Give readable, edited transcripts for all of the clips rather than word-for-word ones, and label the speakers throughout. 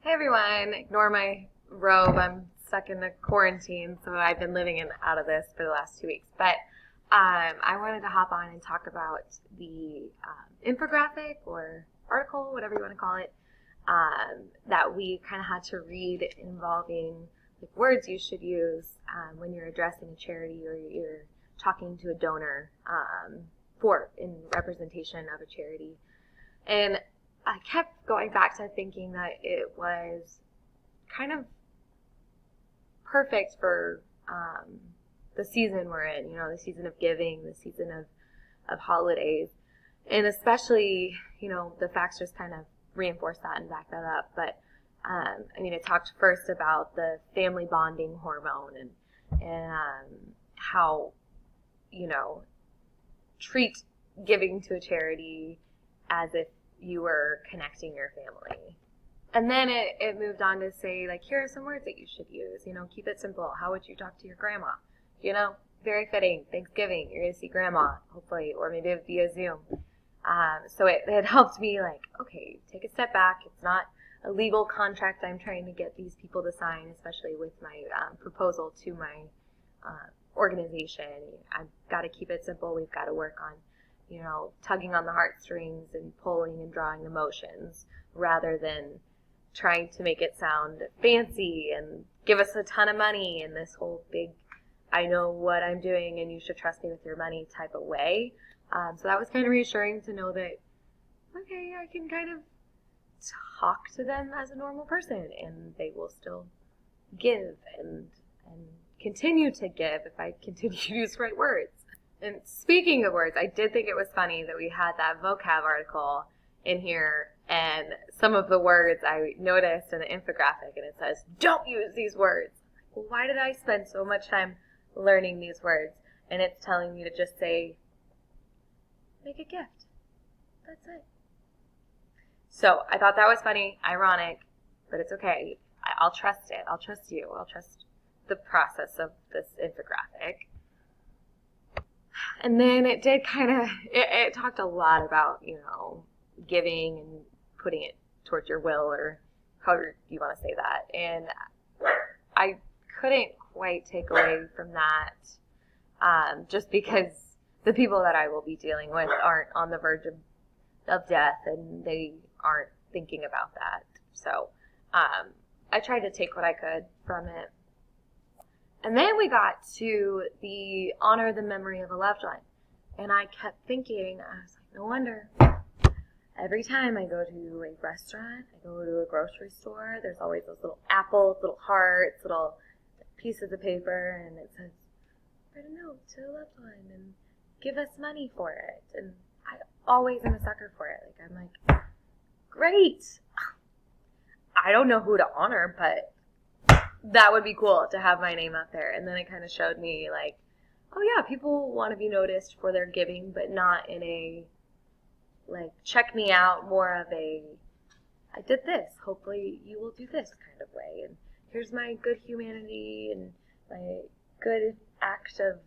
Speaker 1: Hey everyone, ignore my robe. I'm stuck in the quarantine, so I've been living out of this for the last 2 weeks. But I wanted to hop on and talk about the infographic or article, whatever you want to call it, that we kind of had to read involving like words you should use when you're addressing a charity or you're talking to a donor in representation of a charity. And I kept going back to thinking that it was kind of perfect for the season we're in, the season of giving, the season of holidays. And especially, the facts just kind of reinforce that and back that up. But, it talked first about the family bonding hormone and how, treat giving to a charity as if you were connecting your family. And then it moved on to say, like, here are some words that you should use. Keep it simple. How would you talk to your grandma? Very fitting. Thanksgiving, you're going to see grandma, hopefully, or maybe via Zoom. So it helped me, like, okay, take a step back. It's not a legal contract I'm trying to get these people to sign, especially with my proposal to my organization. I've got to keep it simple. We've got to work on tugging on the heartstrings and pulling and drawing emotions rather than trying to make it sound fancy and give us a ton of money in this whole big, I know what I'm doing and you should trust me with your money type of way. So that was kind of reassuring to know that, okay, I can kind of talk to them as a normal person and they will still give and continue to give if I continue to use the right words. And speaking of words, I did think it was funny that we had that vocab article in here, and some of the words I noticed in the infographic, and it says, don't use these words. Well, why did I spend so much time learning these words? And it's telling me to just say, make a gift. That's it. So I thought that was funny, ironic, but it's okay. I'll trust it. I'll trust you. I'll trust the process of this infographic. And then it did it talked a lot about, giving and putting it towards your will or however you want to say that. And I couldn't quite take away from that just because the people that I will be dealing with aren't on the verge of death and they aren't thinking about that. So I tried to take what I could from it. And then we got to the honor the memory of a loved one. And I kept thinking, I was like, no wonder. Every time I go to a restaurant, I go to a grocery store, there's always those little apples, little hearts, little pieces of paper, and it says, write a note to a loved one and give us money for it. And I always am a sucker for it. Like, I'm like, great. I don't know who to honor, but that would be cool to have my name up there. And then it kind of showed me like, oh yeah, people want to be noticed for their giving, but not in a, like, check me out, more of a, I did this, hopefully you will do this kind of way. And here's my good humanity and my good act of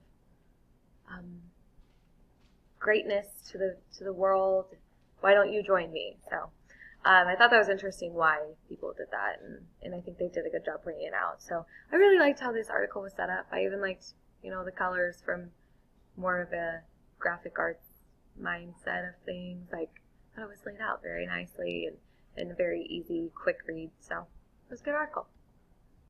Speaker 1: greatness to the world. Why don't you join me? So I thought that was interesting why people did that, and I think they did a good job pointing it out. So I really liked how this article was set up. I even liked, the colors from more of a graphic arts mindset of things. Like, I thought it was laid out very nicely and a very easy, quick read. So it was a good article.